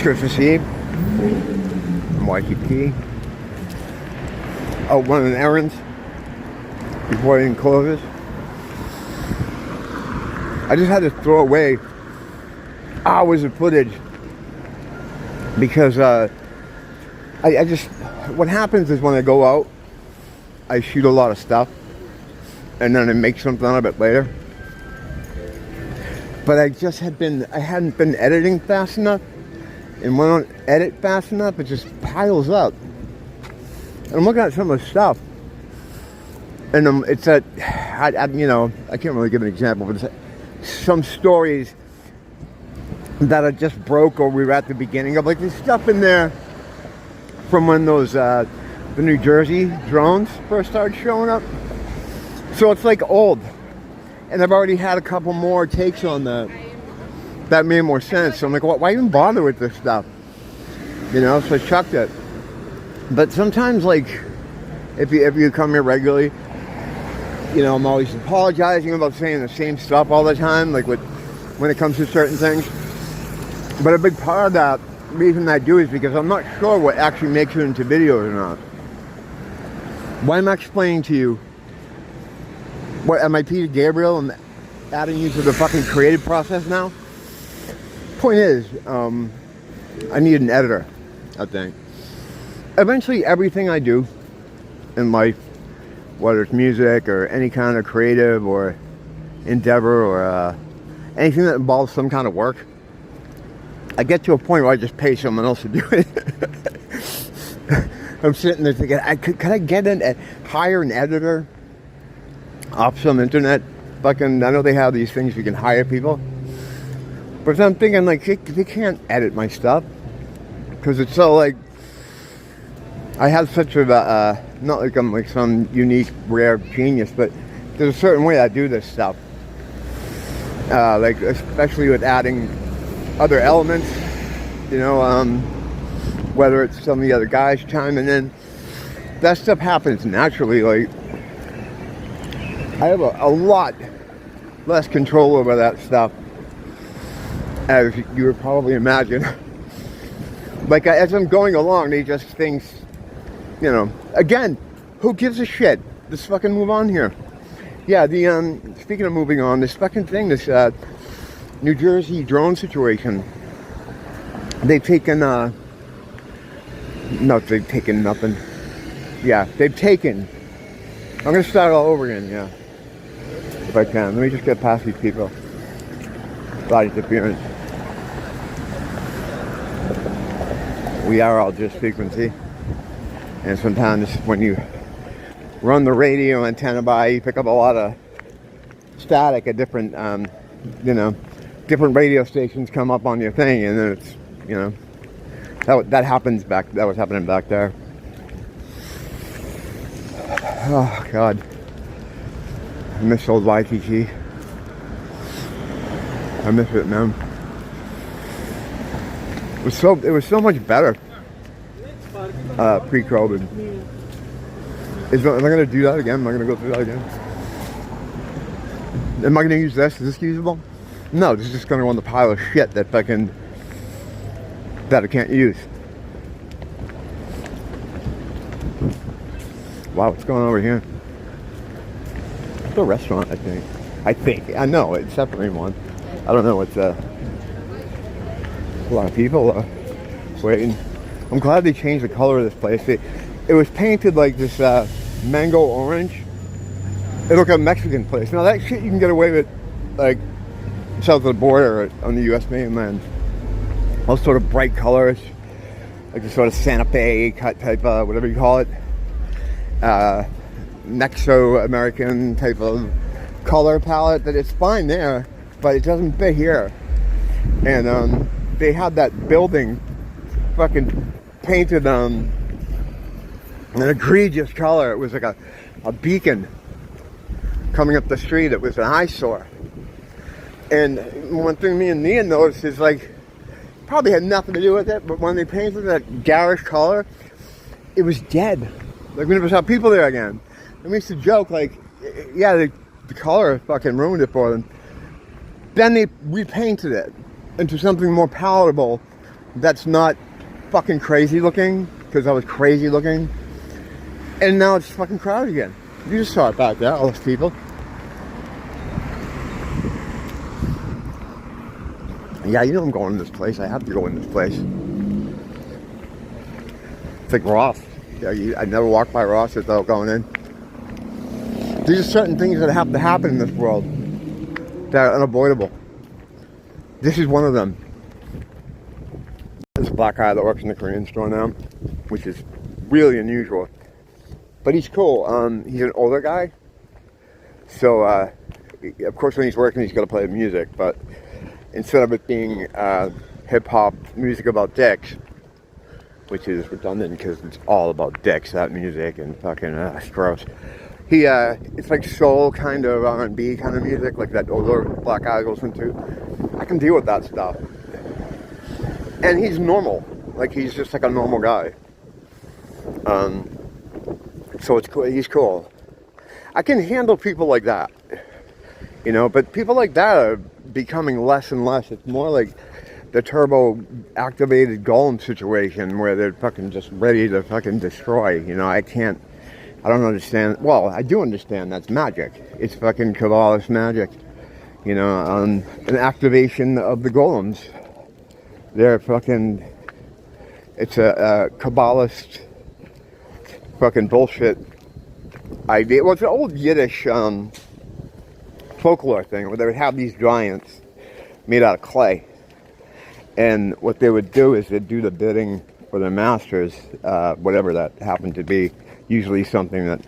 Christmas Eve in Waikiki. Out running errands before it closes. I just had to throw away hours of footage because I just, what happens is when I go out, I shoot a lot of stuff and then I make something out of it later. But I hadn't been editing fast enough, and when I don't edit fast enough, it just piles up. And I'm looking at some of the stuff, and it's that, I can't really give an example, but it's some stories that I just broke or we were at the beginning of. Like, there's stuff in there from when those, the New Jersey drones first started showing up. So it's like old. And I've already had a couple more takes on that. That made more sense. So I'm like, why even bother with this stuff? So I chucked it. But sometimes, like, if you come here regularly, I'm always apologizing about saying the same stuff all the time, like when it comes to certain things. But a big part of that reason I do is because I'm not sure what actually makes it into videos or not. Why am I explaining to you? What, am I Peter Gabriel and adding you to the fucking creative process now? Point is, I need an editor, I think. Eventually, everything I do in life, whether it's music or any kind of creative or endeavor or anything that involves some kind of work, I get to a point where I just pay someone else to do it. I'm sitting there thinking, could I hire an editor off some internet? Fucking, I know they have these things you can hire people. But I'm thinking, like, they can't edit my stuff. Because it's so, like, I have such a, not like I'm like some unique, rare genius, but there's a certain way I do this stuff. Like, especially with adding other elements, whether it's some of the other guys chiming in. That stuff happens naturally. Like, I have a lot less control over that stuff, as you would probably imagine. Like, as I'm going along, they just things, again, who gives a shit? Let's fucking move on here. Yeah, speaking of moving on, this fucking thing, this New Jersey drone situation, they've taken, no, they've taken nothing. Yeah, they've taken, I'm going to start all over again, yeah. If I can. Let me just get past these people. Body interference. We are all just frequency. And sometimes when you run the radio antenna by, you pick up a lot of static at different, different radio stations come up on your thing, and then it's, that happens back, that was happening back there. Oh, God. I miss old Waikiki. I miss it, man. It was so much better pre-COVID. Am I going to do that again? Am I going to go through that again? Am I going to use this? Is this usable? No, this is just going to go on the pile of shit that I can't use. Wow, what's going on over here? It's a restaurant, I think. I know, it's definitely one. I don't know, it's a lot of people waiting. I'm glad they changed the color of this place. It was painted like this mango orange. It looked like a Mexican place. Now that shit you can get away with, like, south of the border or on the U.S. mainland. All sort of bright colors, like the sort of Santa Fe cut type of, whatever you call it. Mexico-American type of color palette, that it's fine there, but it doesn't fit here. And they had that building fucking painted an egregious color. It was like a beacon coming up the street. It was an eyesore. And one thing me and Nia noticed is, like, probably had nothing to do with it, but when they painted that garish color, it was dead. Like, we never saw people there again. And we used to joke, like, yeah, the color fucking ruined it for them. Then they repainted it into something more palatable that's not fucking crazy looking, because I was crazy looking, and now it's fucking crowded again. You just saw it back there, all those people. Yeah, you know I'm going to this place. I have to go in this place. It's like Ross. Yeah, I never walk by Ross without going in. There's certain things that have to happen in this world that are unavoidable. This is one of them. There's a black guy that works in the Korean store now, which is really unusual. But he's cool. He's an older guy. So, of course, when he's working, he's got to play music. But instead of it being hip-hop music about dicks, which is redundant because it's all about dicks, that music, and fucking, it's gross. It's like soul kind of R&B kind of music, like that older black guy goes into. I can deal with that stuff. And he's normal. Like, he's just like a normal guy. So it's cool. He's cool. I can handle people like that. You know, but people like that are becoming less and less. It's more like the turbo activated golem situation where they're fucking just ready to fucking destroy. You know, I don't understand. Well, I do understand that's magic. It's fucking Kabbalist magic. You know, an activation of the golems. They're fucking, it's a Kabbalist fucking bullshit idea. Well, it's an old Yiddish folklore thing where they would have these giants made out of clay. And what they would do is they'd do the bidding for their masters, whatever that happened to be. Usually something that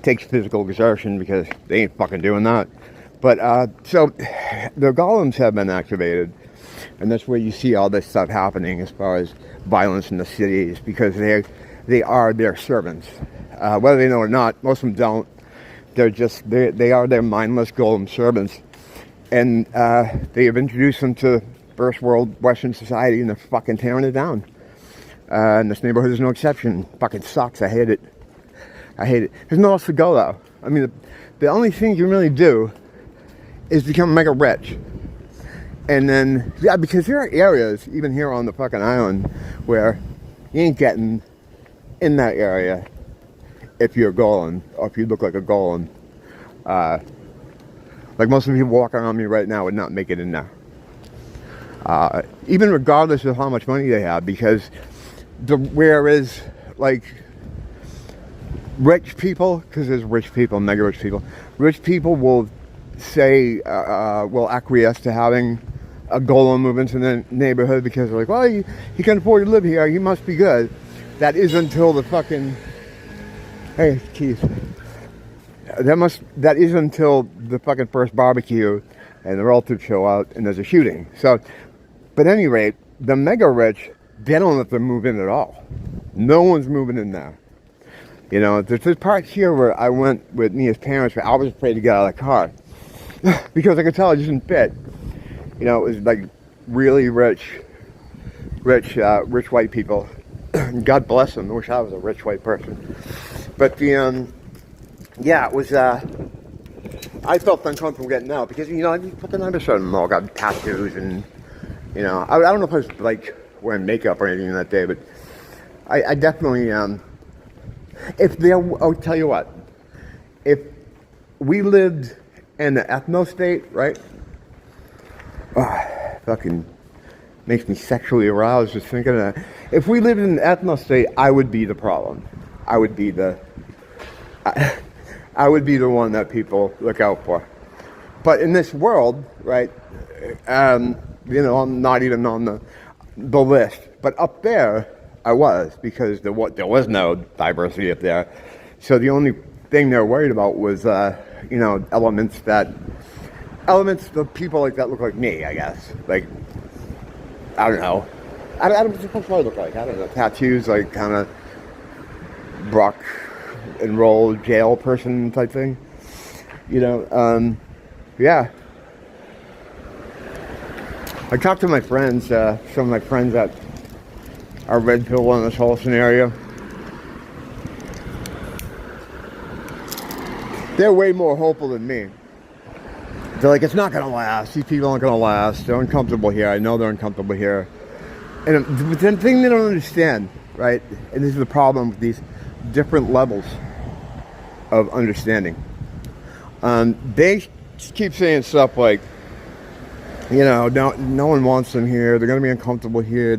takes physical exertion because they ain't fucking doing that. But, so, the golems have been activated. And that's where you see all this stuff happening as far as violence in the cities. Because they are their servants. Whether they know or not, most of them don't. They are their mindless golem servants. And they have introduced them to first world Western society, and they're fucking tearing it down. And this neighborhood is no exception. Fucking sucks. I hate it. There's nowhere else to go, though. I mean, the only thing you can really do is become mega rich. And then, yeah, because there are areas, even here on the fucking island, where you ain't getting in that area if you're a golem, or if you look like a golem. Like most of the people walking around me right now would not make it in there. Even regardless of how much money they have, because whereas, like, rich people, because there's rich people, mega rich people will say, will acquiesce to having a golem move into the neighborhood because they're like, well, he can afford to live here, he must be good. That is until the fucking, hey, Keith. That is until the fucking first barbecue and the relatives show out and there's a shooting. So, but at any rate, the mega rich, they don't let them move in at all. No one's moving in there. You know, there's this part here where I went with Nia's parents, but I was afraid to get out of the car because I could tell it just didn't fit. You know, it was like really rich white people. God bless them. I wish I was a rich white person. But the, yeah, it was, I felt uncomfortable getting out because, you know, I fucking understood them all got tattoos and, you know, I don't know if I was like wearing makeup or anything that day, but I definitely, I'll tell you what, if we lived in the ethno state, right? Fucking makes me sexually aroused just thinking of that. If we lived in an ethno state, I would be the problem. I would be the one that people look out for. But in this world, right, you know, I'm not even on the list. But up there, I was, because there was no diversity up there. So the only thing they're worried about was, you know, elements of people like that look like me, I guess. Like, I don't know. I don't know what I look like. I don't know. Tattoos, like, kind of rock and roll jail person type thing. You know, yeah. I talked to my friends, some of my friends that are red pill on this whole scenario. They're way more hopeful than me. They're like, it's not going to last. These people aren't going to last. They're uncomfortable here. I know they're uncomfortable here. And the thing they don't understand, right, and this is the problem with these different levels of understanding. They keep saying stuff like, no one wants them here. They're going to be uncomfortable here.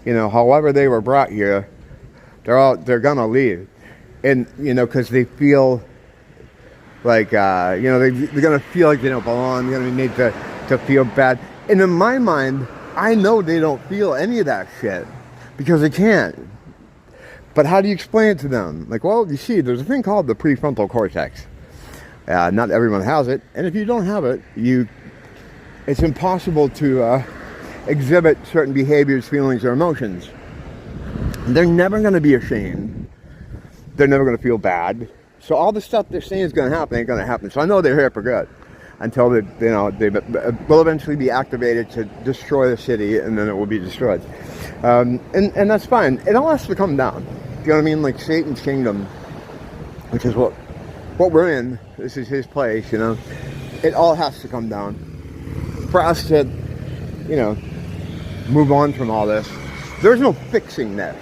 However they were brought here, they're going to leave. And, because they feel like, they're going to feel like they don't belong. They're going to be made to feel bad. And in my mind, I know they don't feel any of that shit because they can't. But how do you explain it to them? Like, well, you see, there's a thing called the prefrontal cortex. Not everyone has it. And if you don't have it, it's impossible to exhibit certain behaviors, feelings, or emotions. They're never going to be ashamed. They're never going to feel bad. So all the stuff they're saying is going to happen ain't going to happen. So I know they're here for good until they will eventually be activated to destroy the city, and then it will be destroyed. And that's fine. It all has to come down. You know what I mean? Like Satan's kingdom, which is what we're in. This is his place. It all has to come down for us to, move on from all this. There's no fixing this.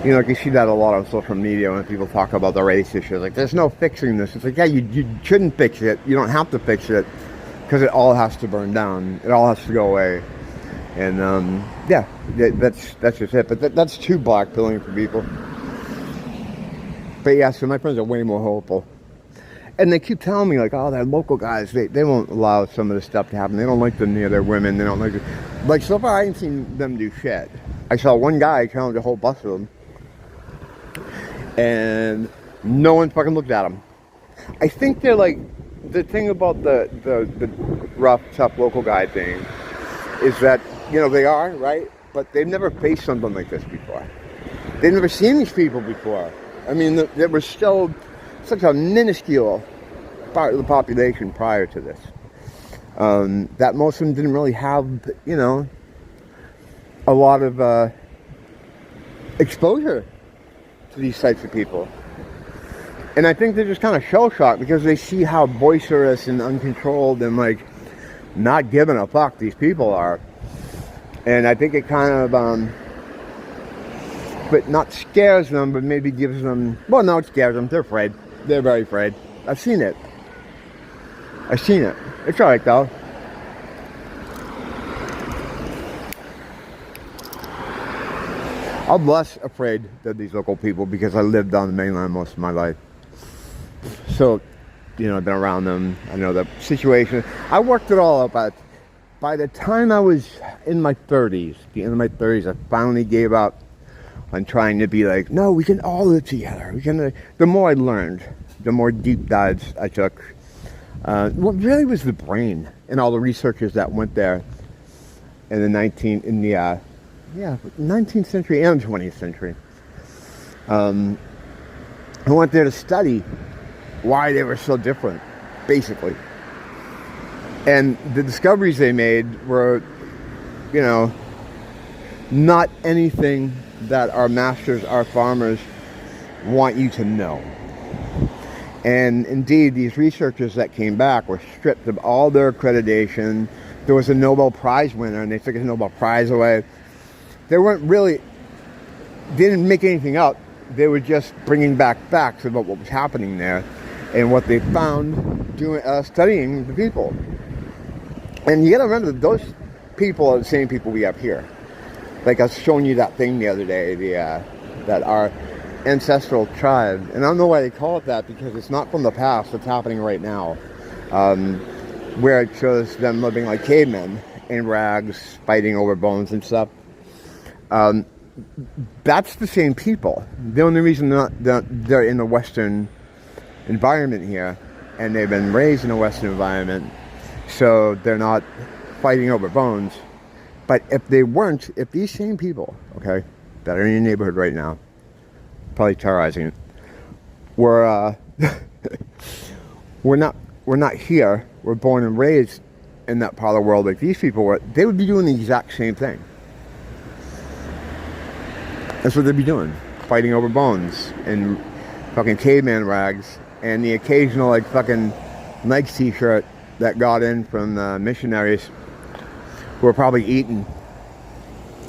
Like you see that a lot on social media when people talk about the race issues. Like, there's no fixing this. It's like, yeah, you shouldn't fix it. You don't have to fix it because it all has to burn down. It all has to go away. And, that's just it. But that's too black-pilling for people. But yeah, so my friends are way more hopeful. And they keep telling me, like, oh, they're local guys. They won't allow some of this stuff to happen. They don't like them near their women. They don't like it. Like, so far, I ain't seen them do shit. I saw one guy challenge a whole bus of them. And no one fucking looked at them. I think they're like, the thing about the rough, tough local guy thing is that, they are, right? But they've never faced something like this before. They've never seen these people before. I mean, there was still such a minuscule part of the population prior to this. That most of them didn't really have, a lot of exposure to these types of people. And I think they're just kind of shell-shocked because they see how boisterous and uncontrolled and, like, not giving a fuck these people are. And I think it kind of, but not scares them, but maybe gives them, well, no, it scares them. They're afraid. They're very afraid. I've seen it. It's alright, though. I'm less afraid of these local people because I lived on the mainland most of my life. So, I've been around them. I know the situation. I worked it all up. By the time I was in my 30s, the end of my 30s, I finally gave up on trying to be like, no, we can all live together. The more I learned, the more deep dives I took. What really was the brain and all the researchers that went there in the 19th century and 20th century. I went there to study why they were so different, basically. And the discoveries they made were, not anything that our masters, our farmers, want you to know. And indeed, these researchers that came back were stripped of all their accreditation. There was a Nobel Prize winner, and they took his Nobel Prize away. They didn't make anything up. They were just bringing back facts about what was happening there and what they found studying the people. And you got to remember that those people are the same people we have here. Like I was showing you that thing the other day, that our ancestral tribe, and I don't know why they call it that because it's not from the past, it's happening right now, where it shows them living like cavemen in rags, fighting over bones and stuff. That's the same people. The only reason they're in the Western environment here, and they've been raised in a Western environment, so they're not fighting over bones. But if these same people, okay, that are in your neighborhood right now, probably terrorizing it, we're not here, we're born and raised in that part of the world like these people were, they would be doing the exact same thing. That's what they'd be doing. Fighting over bones and fucking caveman rags and the occasional like fucking Nike t-shirt that got in from the missionaries who were probably eaten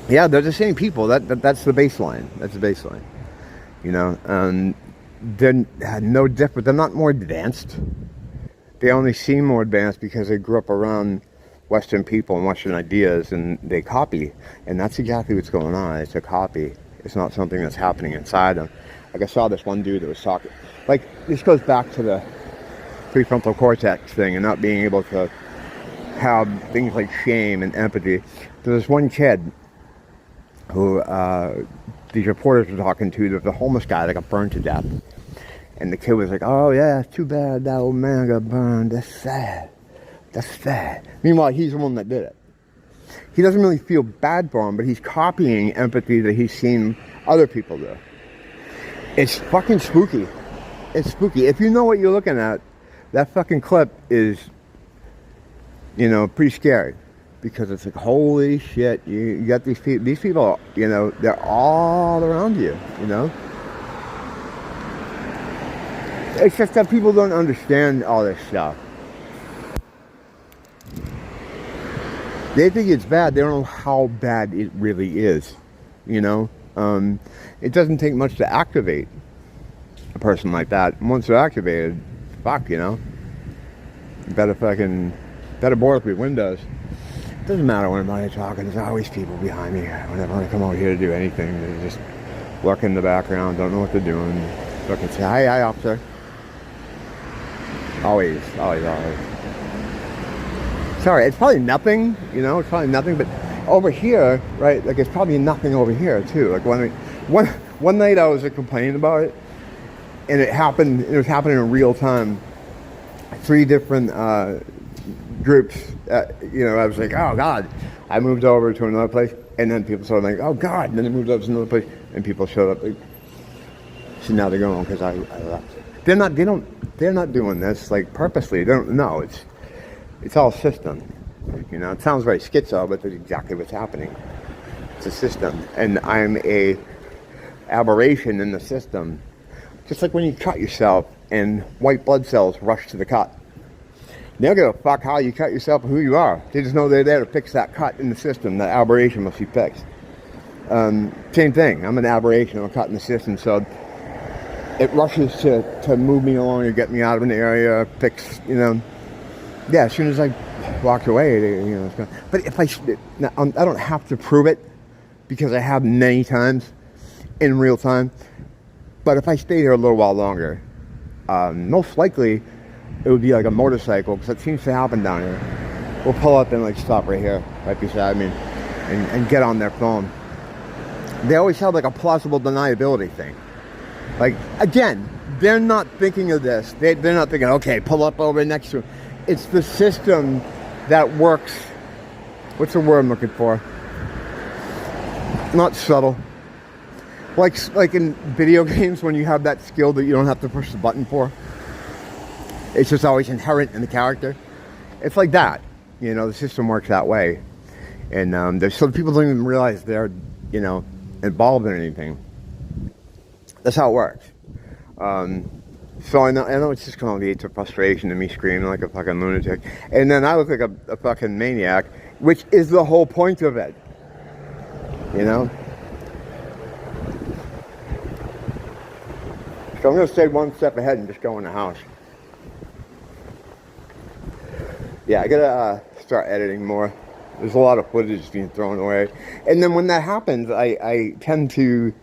Yeah, they're the same people. That's the baseline. That's the baseline. You know, they're no different. They're not more advanced. They only seem more advanced because they grew up around Western people and Western ideas, and they copy. And that's exactly what's going on. It's a copy. It's not something that's happening inside them. Like I saw this one dude that was talking. Like, this goes back to the prefrontal cortex thing and not being able to have things like shame and empathy. There's this one kid who these reporters were talking to. There was a homeless guy that got burned to death. And the kid was like, oh yeah, it's too bad that old man got burned. That's sad. That's sad. Meanwhile, he's the one that did it. He doesn't really feel bad for him, but he's copying empathy that he's seen other people do. It's fucking spooky. It's spooky. If you know what you're looking at, that fucking clip is, you know, pretty scary. Because it's like, holy shit, you got these people, you know, they're all around you, you know? It's just that people don't understand all this stuff. They think it's bad. They don't know how bad it really is, you know? It doesn't take much to activate a person like that. And once they're activated, fuck, you know? You better board up your windows. Doesn't matter when I'm talking, there's always people behind me. Whenever I come over here to do anything, they just work in the background, don't know what they're doing. Fucking say, hi, officer. Always. Sorry, it's probably nothing, you know, it's probably nothing, but over here, right, like it's probably nothing over here too. Like one night I was complaining about it, and it was happening in real time. 3 different groups, you know, I was like, oh God, I moved over to another place, and then people started like, oh God, and then they moved over to another place, and people showed up, like, so now they're going because I left. They're not doing this like purposely. They don't know. It's all system. You know, it sounds very schizo, but that's exactly what's happening. It's a system, and I'm a aberration in the system. Just like when you cut yourself and white blood cells rush to the cut. They don't give a fuck how you cut yourself or who you are. They just know they're there to fix that cut in the system. That aberration must be fixed. Same thing. I'm an aberration. I'm a cut in the system, so it rushes to move me along or get me out of an area, fix, you know. Yeah, as soon as I walk away, you know, it's gone. But if I don't have to prove it, because I have many times in real time. But if I stay here a little while longer, most likely it would be like a motorcycle, because it seems to happen down here. We'll pull up and like stop right here, right beside me, and get on their phone. They always have like a plausible deniability thing. Like, again, they're not thinking of this. They're not thinking, okay, pull up over next to them. It's the system that works. What's the word I'm looking for? Not subtle. Like in video games when you have that skill that you don't have to push the button for. It's just always inherent in the character. It's like that. You know, the system works that way. And there's some people don't even realize they're, you know, involved in anything. That's how it works. So I know it's just going to lead to frustration and me screaming like a fucking lunatic. And then I look like a fucking maniac, which is the whole point of it. You know? So I'm going to stay one step ahead and just go in the house. Yeah, I got to start editing more. There's a lot of footage being thrown away. And then when that happens, I tend to...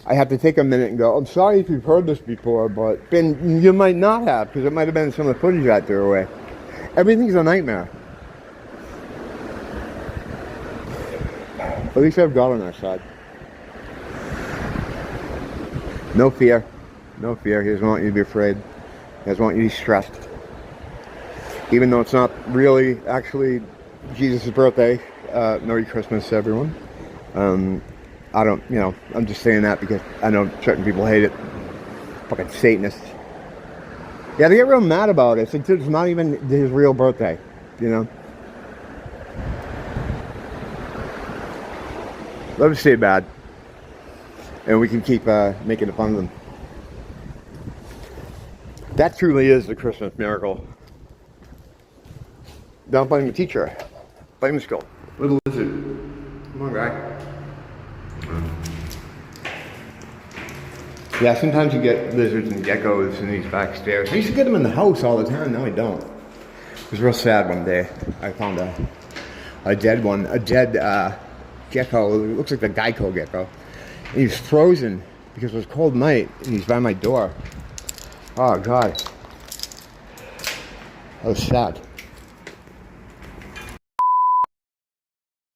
I have to take a minute and go, I'm sorry if you've heard this before, but then you might not have, because it might have been some of the footage I threw away. Everything's a nightmare. At least I've God on our side. No fear. No fear. He doesn't want you to be afraid. He doesn't want you to be stressed. Even though it's not really actually Jesus' birthday. Merry Christmas, everyone. I don't, you know, I'm just saying that because I know certain people hate it. Fucking Satanists. Yeah, they get real mad about it. It's not even his real birthday, you know. Let them stay bad. And we can keep making fun of them. That truly is the Christmas miracle. Don't blame the teacher. Blame the school. Little lizard. Come on, guy. Yeah, sometimes you get lizards and geckos in these back stairs. I used to get them in the house all the time, now I don't. It was real sad one day. I found a dead one, a dead gecko. It looks like the Geico gecko. And he was frozen because it was a cold night and he's by my door. Oh God. That was sad.